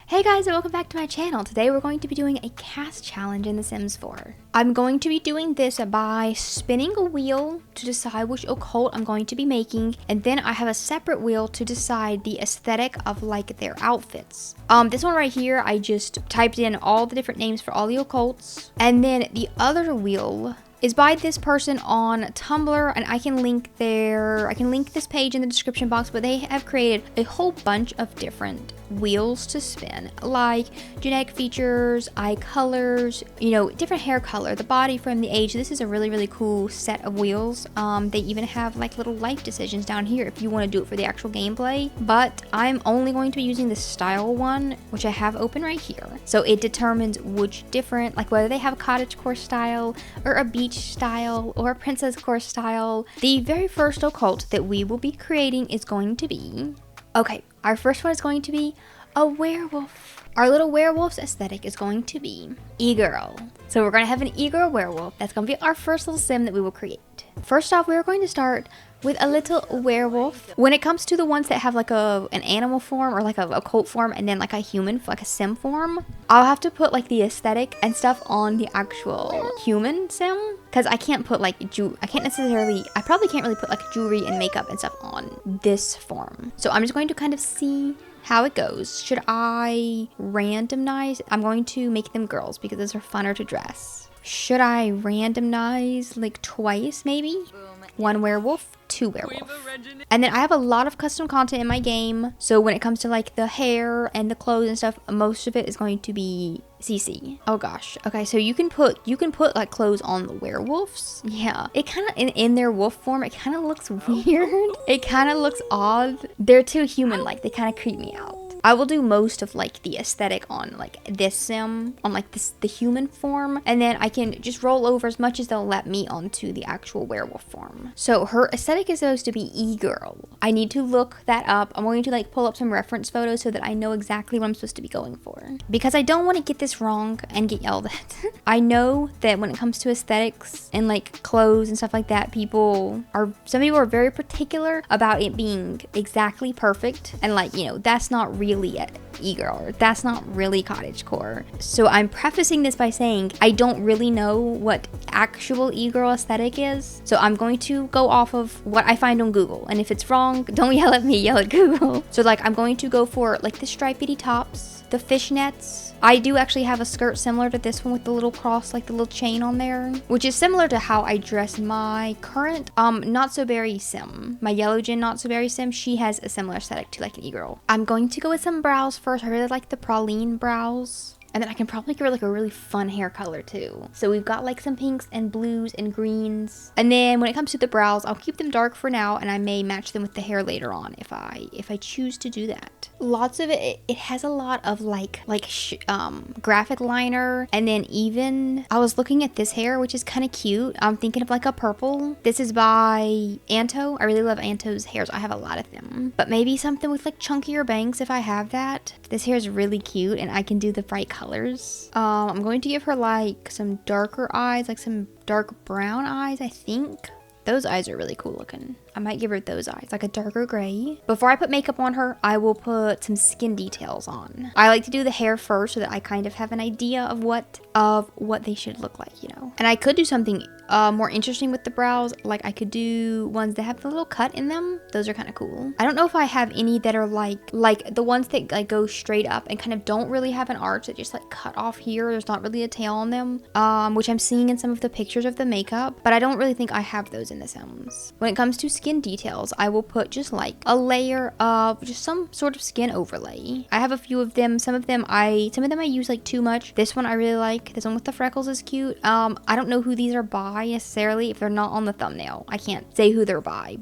Hey guys, and welcome back to my channel. Today we're going to be doing a cast challenge in The Sims 4. I'm going to be doing this by spinning a wheel to decide which occult I'm going to be making, and then I have a separate wheel to decide the aesthetic of like their outfits. This one right here, I just typed in all the different names for all the occults, and then the other wheel is by this person on Tumblr, and I can link this page in the description box, but they have created a whole bunch of different wheels to spin, like genetic features, eye colors, you know, different hair color, the body from the age. This is a really cool set of wheels. They even have like little life decisions down here if you want to do it for the actual gameplay, but I'm only going to be using the style one, which I have open right here. So it determines which different, like whether they have a cottagecore style or a beach style or a princess core style. The very first occult that we will be creating is going to be, okay, our first one is going to be a werewolf. Our little werewolf's aesthetic is going to be Egirl. So we're going to have an Egirl werewolf. That's going to be our first little sim that we will create. First off, we're going to start with a little werewolf. When it comes to the ones that have like an animal form or like a occult form and then like a human, like a sim form, I'll have to put like the aesthetic and stuff on the actual human sim, because I can't put like I probably can't really put like jewelry and makeup and stuff on this form. So I'm just going to kind of see how it goes. Should I randomize? I'm going to make them girls because those are funner to dress. Should I randomize like twice maybe? One werewolf, two werewolf. And then I have a lot of custom content in my game, so when it comes to like the hair and the clothes and stuff, most of it is going to be CC. Oh gosh. Okay, so you can put like clothes on the werewolves. Yeah, it kind of in their wolf form, it kind of looks weird. It kind of looks odd. They're too human like. They kind of creep me out. I will do most of like the aesthetic on like this sim, on like the human form, and then I can just roll over as much as they'll let me onto the actual werewolf form. So her aesthetic is supposed to be Egirl. I need to look that up. I'm going to like pull up some reference photos so that I know exactly what I'm supposed to be going for, because I don't want to get this wrong and get yelled at. I know that when it comes to aesthetics and like clothes and stuff like that, some people are very particular about it being exactly perfect, and like, you know, that's not really Egirl, that's not really cottagecore. So I'm prefacing this by saying I don't really know what actual Egirl aesthetic is, so I'm going to go off of what I find on Google, and if it's wrong, don't yell at me, yell at Google. So like I'm going to go for like the stripedy tops, the fishnets. I do actually have a skirt similar to this one with the little cross, like the little chain on there, which is similar to how I dress my current not so berry sim. My yellow gin not so berry sim, she has a similar aesthetic to like an Egirl. I'm going to go with some brows first. I really like the praline brows. And then I can probably give her like a really fun hair color too. So we've got like some pinks and blues and greens. And then when it comes to the brows, I'll keep them dark for now, and I may match them with the hair later on if I choose to do that. Lots of it has a lot of like graphic liner, and then even I was looking at this hair, which is kind of cute. I'm thinking of like a purple. This is by Anto. I really love Anto's hairs. I have a lot of them, but maybe something with like chunkier bangs if I have that. This hair is really cute, and I can do the bright colors. I'm going to give her like some darker eyes, like some dark brown eyes, I think. Those eyes are really cool looking. I might give her those eyes, like a darker gray. Before I put makeup on her, I will put some skin details on. I like to do the hair first so that I kind of have an idea of what they should look like, you know. And I could do something more interesting with the brows. Like I could do ones that have the little cut in them. Those are kind of cool. I don't know if I have any that are like the ones that like go straight up and kind of don't really have an arch, that just like cut off here. There's not really a tail on them, which I'm seeing in some of the pictures of the makeup, but I don't really think I have those in the Sims. When it comes to skin details, I will put just like a layer of just some sort of skin overlay. I have a few of them. Some of them I use like too much. This one I really like. This one with the freckles is cute. I don't know who these are by necessarily if they're not on the thumbnail. I can't say who they're by,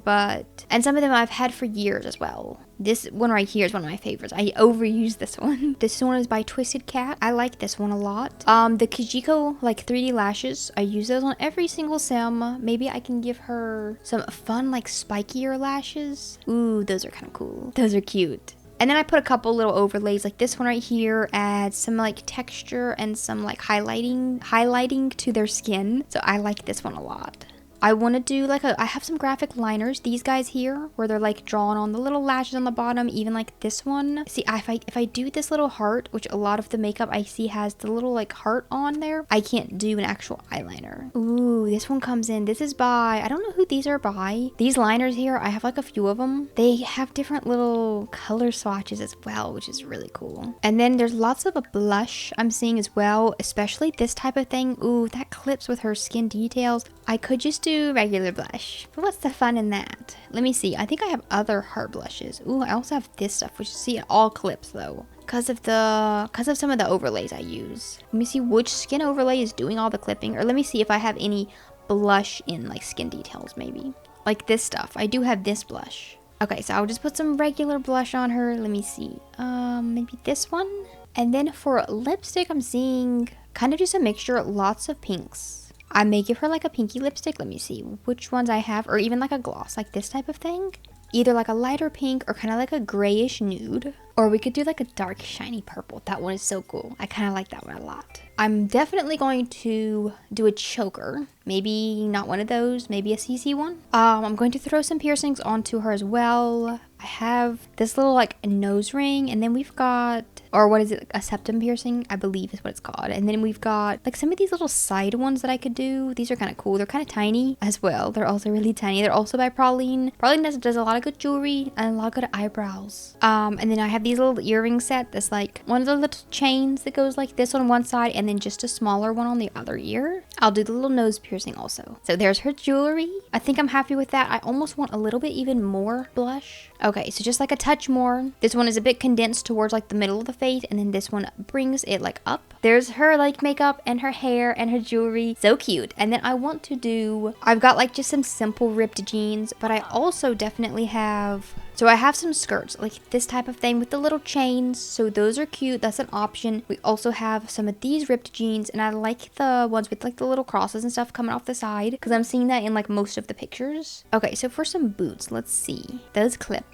and some of them I've had for years as well. This one right here is one of my favorites. I overuse this one. This one is by Twisted Cat. I like this one a lot. The Kijiko like 3D lashes, I use those on every single sim. Maybe I can give her some fun like spikier lashes. Ooh, those are kind of cool. Those are cute. And then I put a couple little overlays, like this one right here adds some like texture and some like highlighting to their skin. So I like this one a lot. I want to do like I have some graphic liners, these guys here, where they're like drawn on the little lashes on the bottom, even like this one. See, if I do this little heart, which a lot of the makeup I see has the little like heart on there, I can't do an actual eyeliner. Ooh, this one comes in. This is by, I don't know who these are by. These liners here, I have like a few of them. They have different little color swatches as well, which is really cool. And then there's lots of a blush I'm seeing as well, especially this type of thing. Ooh, that clips with her skin details. I could just do regular blush, but what's the fun in that? Let me see. I think I have other heart blushes. Ooh, I also have this stuff, which see it all clips though. Because of some of the overlays I use. Let me see which skin overlay is doing all the clipping, or let me see if I have any blush in like skin details maybe. Like this stuff. I do have this blush. Okay, so I'll just put some regular blush on her. Let me see. Maybe this one. And then for lipstick, I'm seeing kind of just a mixture, lots of pinks. I may give her like a pinky lipstick. Let me see which ones I have, or even like a gloss, like this type of thing. Either like a lighter pink or kind of like a grayish nude. Or we could do like a dark shiny purple. That one is so cool. I kind of like that one a lot. I'm definitely going to do a choker. Maybe not one of those, maybe a CC one. I'm going to throw some piercings onto her as well. I have this little like nose ring, and then we've got, or what is it, a septum piercing, I believe is what it's called. And then we've got like some of these little side ones that I could do. These are kind of cool. They're kind of tiny as well. They're also really tiny. They're also by Praline. Praline does a lot of good jewelry and a lot of good eyebrows. And then I have these little earring set that's like one of the little chains that goes like this on one side and then just a smaller one on the other ear. I'll do the little nose piercing also. So there's her jewelry. I think I'm happy with that. I almost want a little bit even more blush. Okay, so just like a touch more. This one is a bit condensed towards like the middle of the face, and then this one brings it like up. There's her like makeup and her hair and her jewelry. So cute. And then I want to do, I've got like just some simple ripped jeans, but I also definitely have, so I have some skirts, like this type of thing with the little chains. So those are cute. That's an option. We also have some of these ripped jeans, and I like the ones with like the little crosses and stuff coming off the side because I'm seeing that in like most of the pictures. Okay, so for some boots, let's see. Those clip.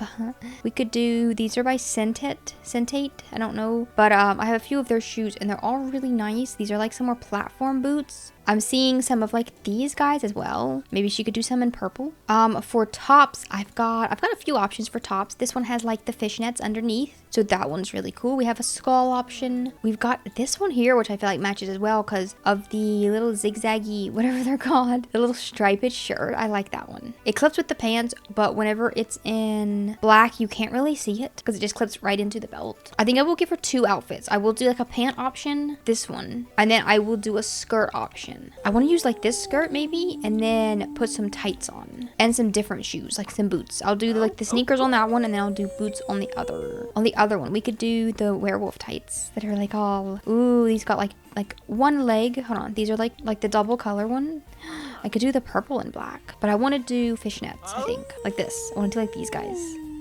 We could do, these are by Centate. I don't know. But I have a few of their shoes, and they're all really nice. These are like some more platform boots. I'm seeing some of like these guys as well. Maybe she could do some in purple. For tops, I've got a few options for tops. This one has like the fishnets underneath, so that one's really cool. We have a skull option. We've got this one here, which I feel like matches as well because of the little zigzaggy, whatever they're called, the little striped shirt. I like that one. It clips with the pants, but whenever it's in black, you can't really see it because it just clips right into the belt. I think I will give her two outfits. I will do like a pant option, this one, and then I will do a skirt option. I want to use like this skirt maybe, and then put some tights on and some different shoes, like some boots. I'll do like the sneakers on that one, and then I'll do boots on the other one. We could do the werewolf tights that are like all, ooh, these got like one leg. Hold on, these are like the double color one. I could do the purple and black, but I want to do fishnets, I think, like this. I want to do like these guys.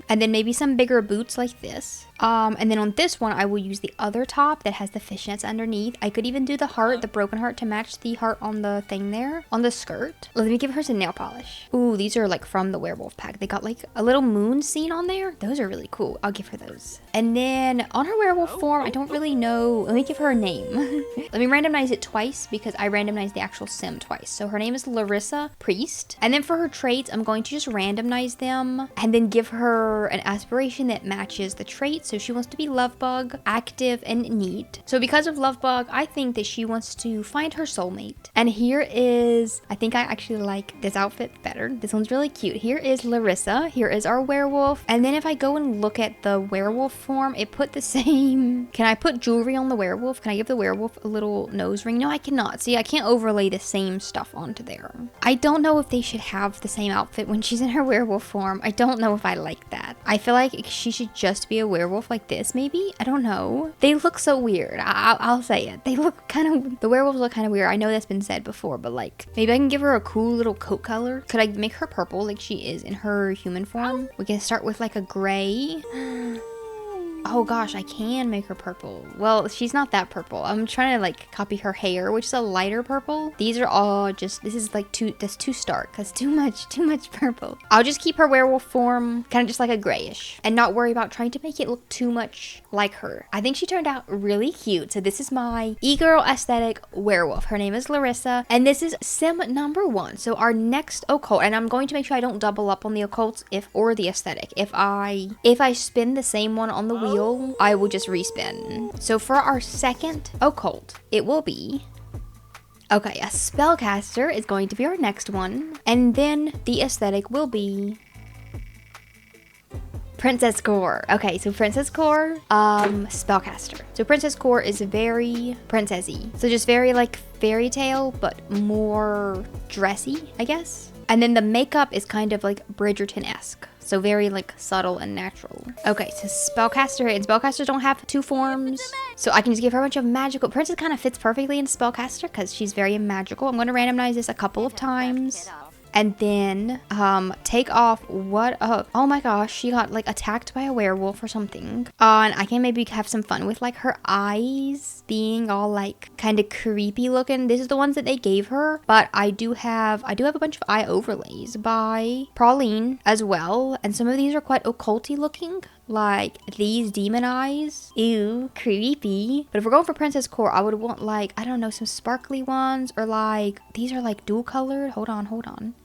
And then maybe some bigger boots like this. And then on this one, I will use the other top that has the fishnets underneath. I could even do the heart, the broken heart, to match the heart on the thing there, on the skirt. Let me give her some nail polish. Ooh, these are like from the werewolf pack. They got like a little moon scene on there. Those are really cool. I'll give her those. And then on her werewolf form, I don't really know. Let me give her a name. Let me randomize it twice because I randomized the actual sim twice. So her name is Larissa Priest. And then for her traits, I'm going to just randomize them and then give her an aspiration that matches the traits. So she wants to be love bug, active, and neat. So because of love bug, I think that she wants to find her soulmate. And here is, I think I actually like this outfit better. This one's really cute. Here is Larissa. Here is our werewolf. And then if I go and look at the werewolf form, it put the same. Can I put jewelry on the werewolf? Can I give the werewolf a little nose ring? No, I cannot. See, I can't overlay the same stuff onto there. I don't know if they should have the same outfit when she's in her werewolf form. I don't know if I like that. I feel like she should just be a werewolf like this, maybe? I don't know. They look so weird. I'll say it. They look kind of, the werewolves look kind of weird. I know that's been said before, but like, maybe I can give her a cool little coat color. Could I make her purple like she is in her human form? We can start with like a gray. Oh gosh, I can make her purple. Well, she's not that purple. I'm trying to like copy her hair, which is a lighter purple. These are all just, this is like that's too stark. That's too much purple. I'll just keep her werewolf form kind of just like a grayish and not worry about trying to make it look too much like her. I think she turned out really cute. So this is my Egirl aesthetic werewolf. Her name is Larissa, and this is sim number 1. So our next occult, and I'm going to make sure I don't double up on the occults or the aesthetic. If I spin the same one on the wheel, I will just respin. So for our second occult, it will be, okay, a spellcaster is going to be our next one, and then the aesthetic will be Princess Core. Okay, so Princess Core, spellcaster. So Princess Core is very princessy. So just very like fairy tale, but more dressy, I guess. And then the makeup is kind of like Bridgerton-esque. So very like subtle and natural. Okay, so spellcaster, and spellcasters don't have 2 forms. So I can just give her a bunch of magical. Princess kind of fits perfectly in spellcaster because she's very magical. I'm going to randomize this a couple of times. And then take off what, oh my gosh, she got like attacked by a werewolf or something. And I can maybe have some fun with like her eyes being all like kind of creepy looking. This is the ones that they gave her, but I do have a bunch of eye overlays by Pauline as well. And some of these are quite occulty looking. Like these demon eyes, ew, creepy. But if we're going for Princess Core, I would want like, I don't know, some sparkly ones, or like these are like dual colored. Hold on.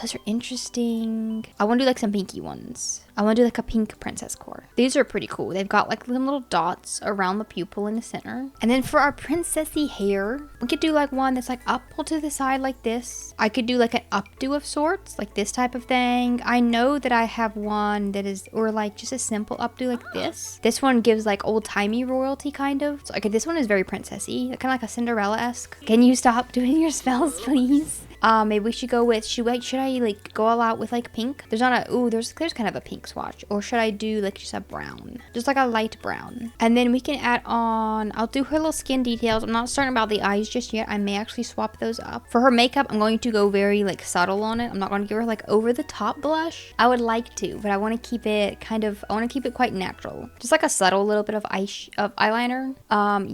Those are interesting. I want to do like some pinky ones. I want to do like a pink Princess Core. These are pretty cool. They've got like little dots around the pupil in the center. And then for our princessy hair, we could do like one that's like up to the side like this. I could do like an updo of sorts, like this type of thing. I know that I have one that is, or like just a simple updo like this. This one gives like old-timey royalty kind of. So okay, this one is very princessy, kind of like a Cinderella-esque. Can you stop doing your spells, please? Maybe we should go with, should I like go all out with like pink? There's not a, ooh, there's kind of a pink swatch. Or should I do like just a brown? Just like a light brown. And then we can add on, I'll do her little skin details. I'm not certain about the eyes just yet. I may actually swap those up. For her makeup, I'm going to go very like subtle on it. I'm not going to give her like over the top blush. I would like to, but I want to keep it kind of, I want to keep it quite natural. Just like a subtle little bit of eyeliner.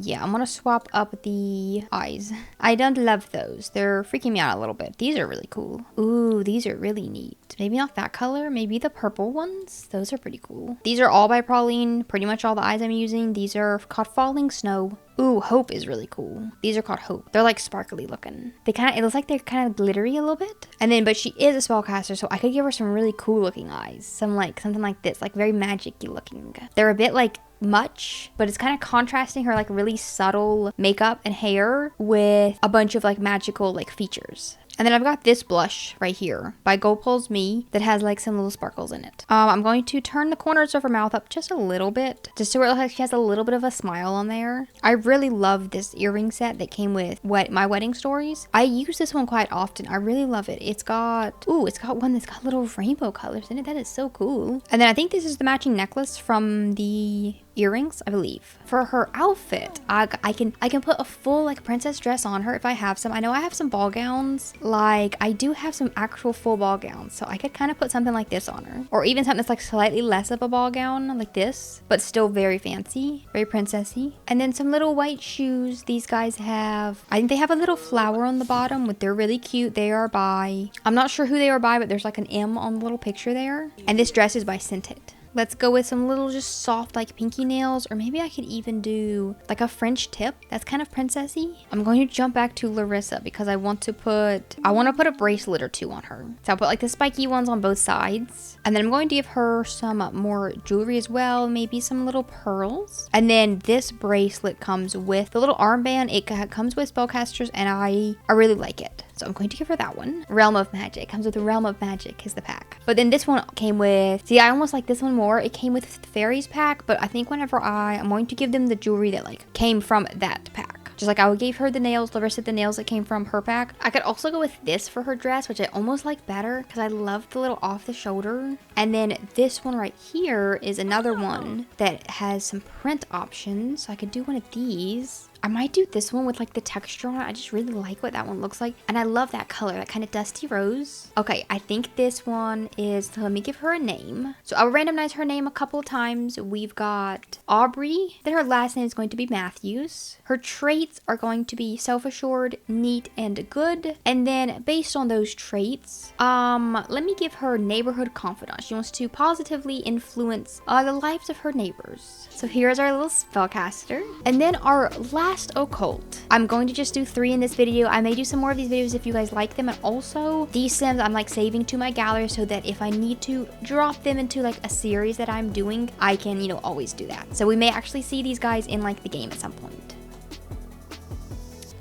Yeah, I'm going to swap up the eyes. I don't love those. They're freaking me out a little bit. These are really cool. Ooh, these are really neat. Maybe not that color, maybe the purple ones. Those are pretty cool. These are all by Pauline. Pretty much all the eyes I'm using. These are called Falling Snow. Ooh, Hope is really cool. These are called Hope. They're like sparkly looking. They kind of, it looks like they're kind of glittery a little bit. And then, but she is a spellcaster, so I could give her some really cool looking eyes. Something like this, like very magic-y looking. They're a bit like much, but it's kind of contrasting her like really subtle makeup and hair with a bunch of like magical like features. And then I've got this blush right here by Gold Pulls Me that has like some little sparkles in it. I'm going to turn the corners of her mouth up just a little bit, just so it looks like she has a little bit of a smile on there. I really love this earring set that came with My Wedding Stories. I use this one quite often. I really love it. It's got one that's got little rainbow colors in it. That is so cool. And then I think this is the matching necklace from the earrings, I believe. For her outfit, I can put a full like princess dress on her if I have some. I know I have some ball gowns. Like I do have some actual full ball gowns, so I could kind of put something like this on her, or even something that's like slightly less of a ball gown like this, but still very fancy, very princessy. And then some little white shoes. These guys have, I think they have a little flower on the bottom, with they're really cute. They are by, I'm not sure who they are by, but there's like an M on the little picture there. And this dress is by Scented. Let's go with some little just soft like pinky nails, or maybe I could even do like a French tip. That's kind of princessy. I'm going to jump back to Larissa because I want to put a bracelet or 2 on her. So I'll put like the spiky ones on both sides. And then I'm going to give her some more jewelry as well, maybe some little pearls. And then this bracelet comes with the little armband. It comes with Spellcasters, and I really like it. So I'm going to give her that one. Realm of Magic. Comes with the Realm of Magic is the pack. But then this one came with, see, I almost like this one more. It came with the Fairies pack, but I think whenever I'm going to give them the jewelry that like came from that pack. Just like I gave her the nails, Larissa the nails that came from her pack. I could also go with this for her dress, which I almost like better because I love the little off the shoulder. And then this one right here is another one that has some print options. So I could do one of these. I might do this one with like the texture on it. I just really like what that one looks like. And I love that color, that kind of dusty rose. Okay, I think this one is, let me give her a name. So I'll randomize her name a couple of times. We've got Aubrey, then her last name is going to be Matthews. Her traits are going to be self-assured, neat, and good. And then based on those traits, let me give her neighborhood confidant. She wants to positively influence the lives of her neighbors. So here's our little spellcaster. And then our last occult. I'm going to just do 3 in this video. I may do some more of these videos if you guys like them. And also these sims I'm like saving to my gallery so that if I need to drop them into like a series that I'm doing, I can, you know, always do that. So we may actually see these guys in like the game at some point.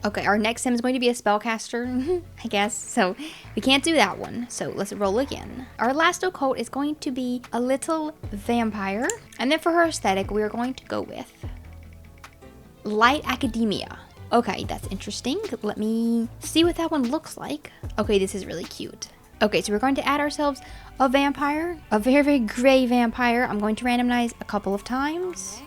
Okay, our next sim is going to be a spellcaster, I guess. So we can't do that one. So let's roll again. Our last occult is going to be a little vampire. And then for her aesthetic, we are going to go with light academia. Okay, that's interesting. Let me see what that one looks like. Okay, this is really cute. Okay, so we're going to add ourselves a vampire, a very, very gray vampire. I'm going to randomize a couple of times.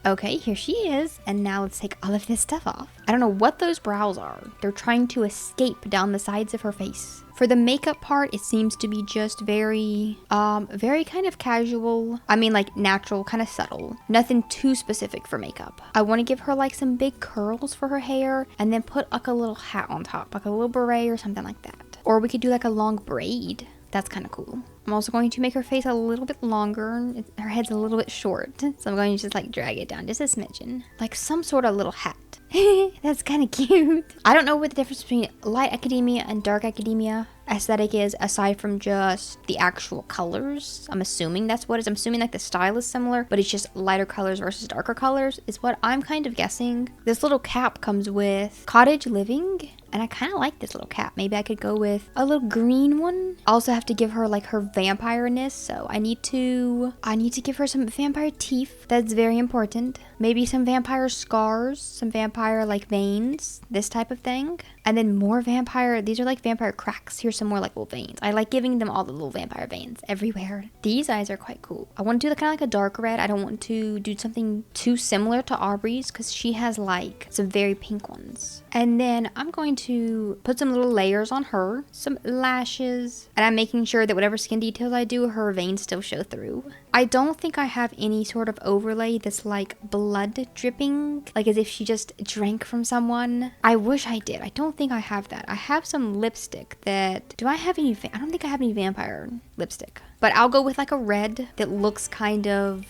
Okay, here she is. And now let's take all of this stuff off. I don't know what those brows are. They're trying to escape down the sides of her face. For the makeup part, it seems to be just very kind of casual. I mean, like natural, kind of subtle. Nothing too specific for makeup. I want to give her like some big curls for her hair and then put like a little hat on top, like a little beret or something like that. Or we could do like a long braid. That's kind of cool. I'm also going to make her face a little bit longer. Her head's a little bit short. So I'm going to just like drag it down just a smidgen. Like some sort of little hat. That's kind of cute. I don't know what the difference between light academia and dark academia aesthetic is aside from just the actual colors. I'm assuming that's what it is. I'm assuming like the style is similar, but it's just lighter colors versus darker colors is what I'm kind of guessing. This little cap comes with cottage living. And I kind of like this little cap. Maybe I could go with a little green one. I also have to give her like her vampire-ness. So I need to give her some vampire teeth. That's very important. Maybe some vampire scars, some vampire like veins, this type of thing. And then more vampire, these are like vampire cracks. Here's some more like little veins. I like giving them all the little vampire veins everywhere. These eyes are quite cool. I want to do kind of like a dark red. I don't want to do something too similar to Aubrey's because she has like some very pink ones. And then I'm going to put some little layers on her, some lashes, and I'm making sure that whatever skin details I do, her veins still show through. I don't think I have any sort of overlay that's like blood dripping, like as if she just drank from someone. I wish I did. I don't think I have that. I have some lipstick that, do I have any, I don't think I have any vampire lipstick. But I'll go with like a red that looks kind of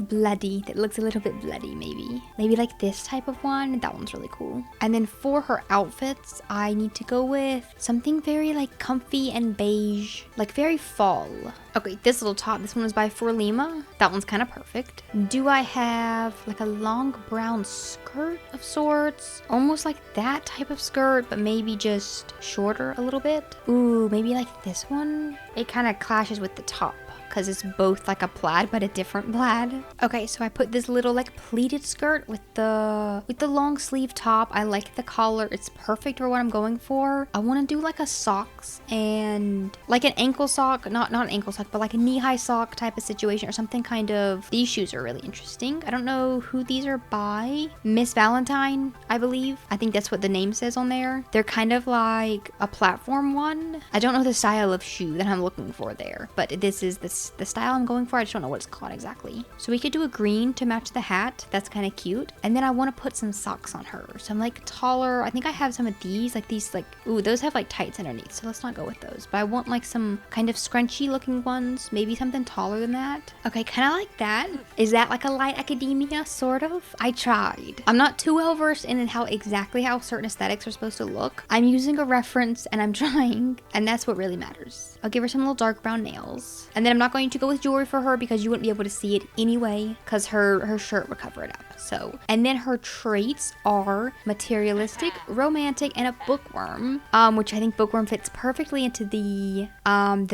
bloody, that looks a little bit bloody maybe. Maybe like this type of one. That one's really cool. And then for her outfits, I need to go with something very like comfy and beige, like very fall. Okay, this little top, this one was by Forlima. That one's kind of perfect. Do I have like a long brown skirt of sorts? Almost like that type of skirt, but maybe just shorter a little bit. Ooh, maybe like this one. It kind of clashes with the top because it's both like a plaid but a different plaid. Okay, so I put this little like pleated skirt with the long sleeve top. I like the collar. It's perfect for what I'm going for. I want to do like a socks and like an ankle sock, not an ankle sock, but like a knee-high sock type of situation or something kind of. These shoes are really interesting. I don't know who these are by. Miss Valentine, I believe. I think that's what the name says on there. They're kind of like a platform one. I don't know the style of shoe that I'm looking for there, but this is the style I'm going for. I just don't know what it's called exactly. So we could do a green to match the hat. That's kind of cute. And then I want to put some socks on her. So I'm like taller. I think I have some of these, like these, like, ooh, those have like tights underneath. So let's not go with those. But I want like some kind of scrunchy looking ones. Maybe something taller than that. Okay, kind of like that. Is that like a light academia, sort of? I tried. I'm not too well versed in exactly how certain aesthetics are supposed to look. I'm using a reference and I'm trying. And that's what really matters. I'll give her some little dark brown nails. And then I'm not going to go with jewelry for her because you wouldn't be able to see it anyway because her shirt would cover it up. So, and then her traits are materialistic, romantic, and a bookworm, which I think bookworm fits perfectly into the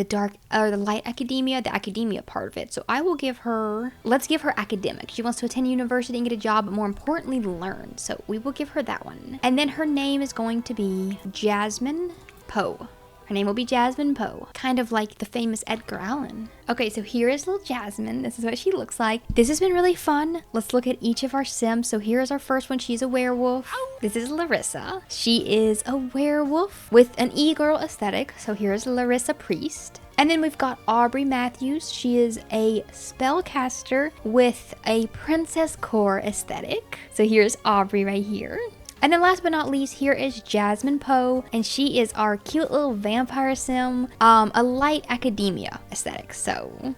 dark or the light academia, the academia part of it. So I will give her, let's give her academic. She wants to attend university and get a job, but more importantly, learn. So we will give her that one. And then her name is going to be Jasmine Poe. Her name will be Jasmine Poe, kind of like the famous Edgar Allan. Okay, so here is little Jasmine. This is what she looks like. This has been really fun. Let's look at each of our Sims. So here is our first one. She's a werewolf. This is Larissa. She is a werewolf with an e-girl aesthetic. So here's Larissa Priest. And then we've got Aubrey Matthews. She is a spellcaster with a princess core aesthetic. So here's Aubrey right here. And then last but not least, here is Jasmine Poe, and she is our cute little vampire sim, a light academia aesthetic. So,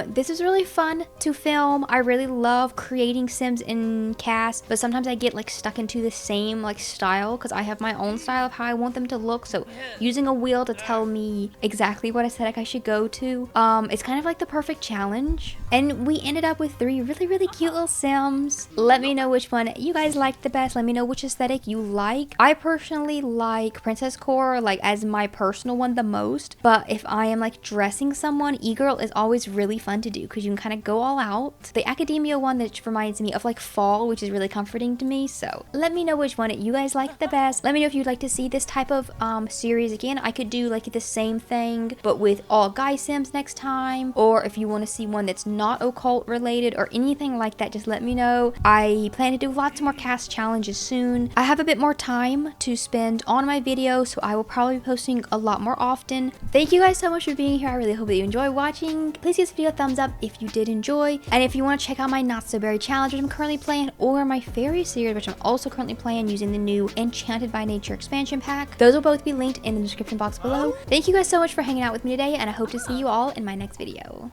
this is really fun to film. I really love creating sims in Cas, but sometimes I get like stuck into the same like style because I have my own style of how I want them to look. So using a wheel to tell me exactly what aesthetic I should go to, it's kind of like the perfect challenge. And we ended up with 3 really cute little sims. Let me know which one you guys liked the best. Let me know which aesthetic you like. I personally like Princess Core like as my personal one the most, but if I am like dressing someone, Egirl is always really fun to do because you can kind of go all out. The academia one that reminds me of like fall, which is really comforting to me. So let me know which one you guys like the best. Let me know if you'd like to see this type of series again. I could do like the same thing but with all guy sims next time, or if you want to see one that's not occult related or anything like that, just let me know. I plan to do lots more cast challenges soon. I have a bit more time to spend on my video, so I will probably be posting a lot more often. Thank you guys so much for being here. I really hope that you enjoy watching. Please give this video a thumbs up if you did enjoy, and if you want to check out my not so berry challenge which I'm currently playing, or my fairy series which I'm also currently playing using the new Enchanted by Nature expansion pack, those will both be linked in the description box below. Thank you guys so much for hanging out with me today, and I hope to see you all in my next video.